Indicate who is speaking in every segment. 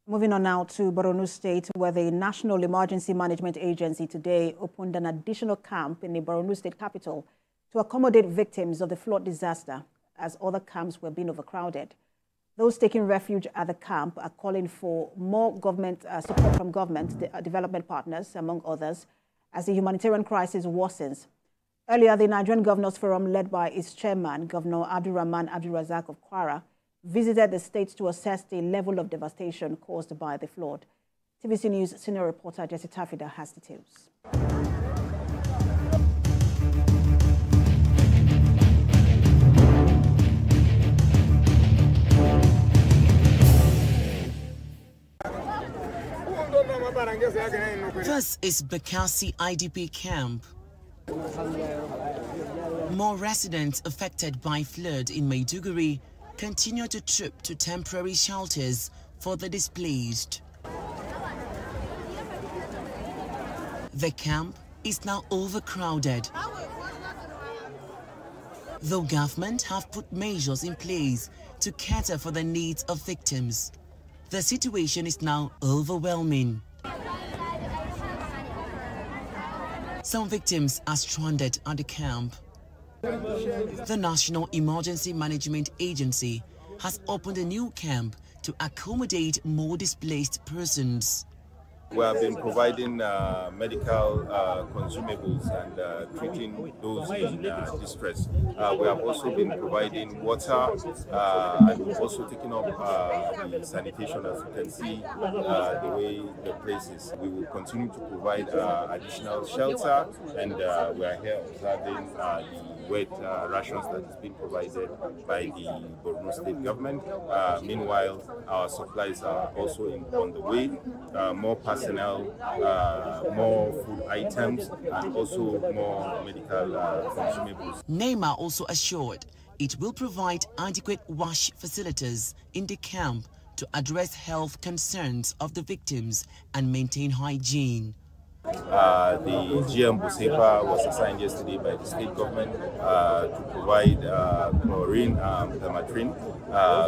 Speaker 1: Moving on now to Borno State, where the National Emergency Management Agency today opened an additional camp in the Borno State capital to accommodate victims of the flood disaster, as other camps were being overcrowded. Those taking refuge at the camp are calling for more government support from government, development partners, among others, as the humanitarian crisis worsens. Earlier, the Nigerian Governors Forum, led by its chairman, Governor Abdulrahman Abdulrazak of Kwara, visited the state to assess the level of devastation caused by the flood. TVC News senior reporter Jesse Tafida has details.
Speaker 2: This is Bakassi IDP Camp. More residents affected by flood in Maiduguri continue to troop to temporary shelters for the displaced. The camp is now overcrowded. Though government have put measures in place to cater for the needs of victims, the situation is now overwhelming. Some victims are stranded at the camp. The National Emergency Management Agency has opened a new camp to accommodate more displaced persons.
Speaker 3: We have been providing medical consumables and treating those in distress. We have also been providing water and also taking up the sanitation, as you can see the way the place is. We will continue to provide additional shelter, and we are here observing the wet rations that is being provided by the Borno State Government. Meanwhile, our supplies are also on the way. More personnel, more food items, and also more medical consumables.
Speaker 2: NEMA also assured it will provide adequate wash facilities in the camp to address health concerns of the victims and maintain hygiene.
Speaker 3: The GM Busepa was assigned yesterday by the state government to provide chlorine and permethrin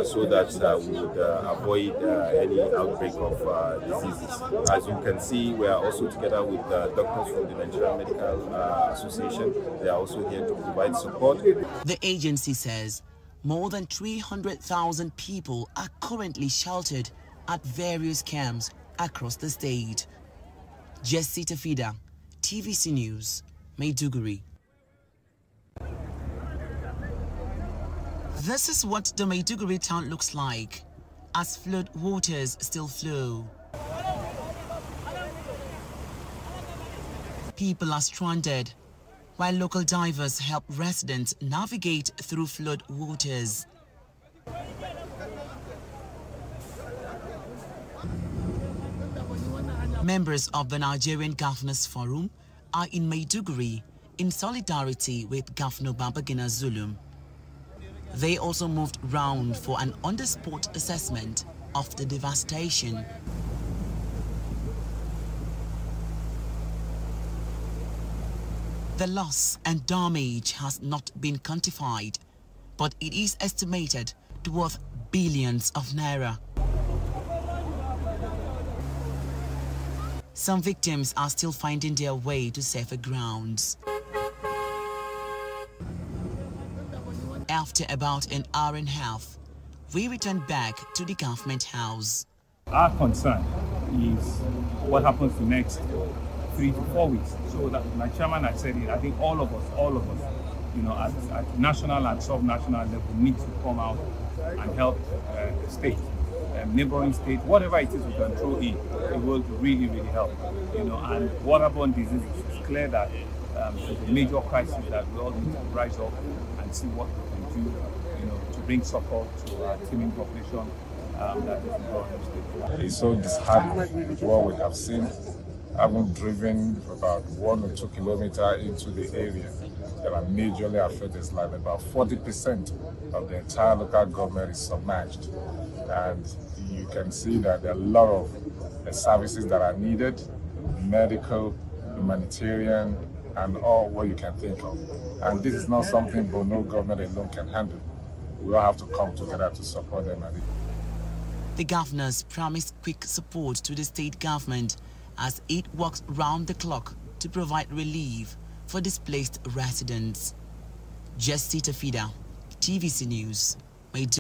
Speaker 3: so that we would avoid any outbreak of diseases. As you can see, we are also together with doctors from the Nigerian Medical Association. They are also here to provide support.
Speaker 2: The agency says more than 300,000 people are currently sheltered at various camps across the state. Jesse Tafida, TVC News, Maiduguri. This is what the Maiduguri town looks like as flood waters still flow. People are stranded while local divers help residents navigate through flood waters. Members of the Nigerian Governors Forum are in Maiduguri in solidarity with Governor Babagana Zulum. They also moved round for an on-the-spot assessment of the devastation. The loss and damage has not been quantified, but it is estimated to worth billions of naira. Some victims are still finding their way to safer grounds. After about an hour and a half, we returned back to the government house.
Speaker 4: Our concern is what happens the next 3 to 4 weeks. So that my chairman had said it, I think all of us, you know, at national and sub-national level need to come out and help the state. Neighboring state, whatever it is we can throw in, it will really help. You know, and waterborne diseases, it's clear that it's a major crisis that we all need to rise up and see what we can do, you know, to bring support to our teeming population that is in Borno State.
Speaker 5: It's so disheartening with what we have seen. Having driven about 1 or 2 kilometers into the area that are majorly affected, like about 40% of the entire local government is submerged. And you can see that there are a lot of services that are needed, medical, humanitarian, and all what you can think of. And this is not something Borno government alone can handle. We all have to come together to support them.
Speaker 2: The governors promised quick support to the state government as it works round the clock to provide relief for displaced residents. Justita Fida, TVC News, Maiduguri.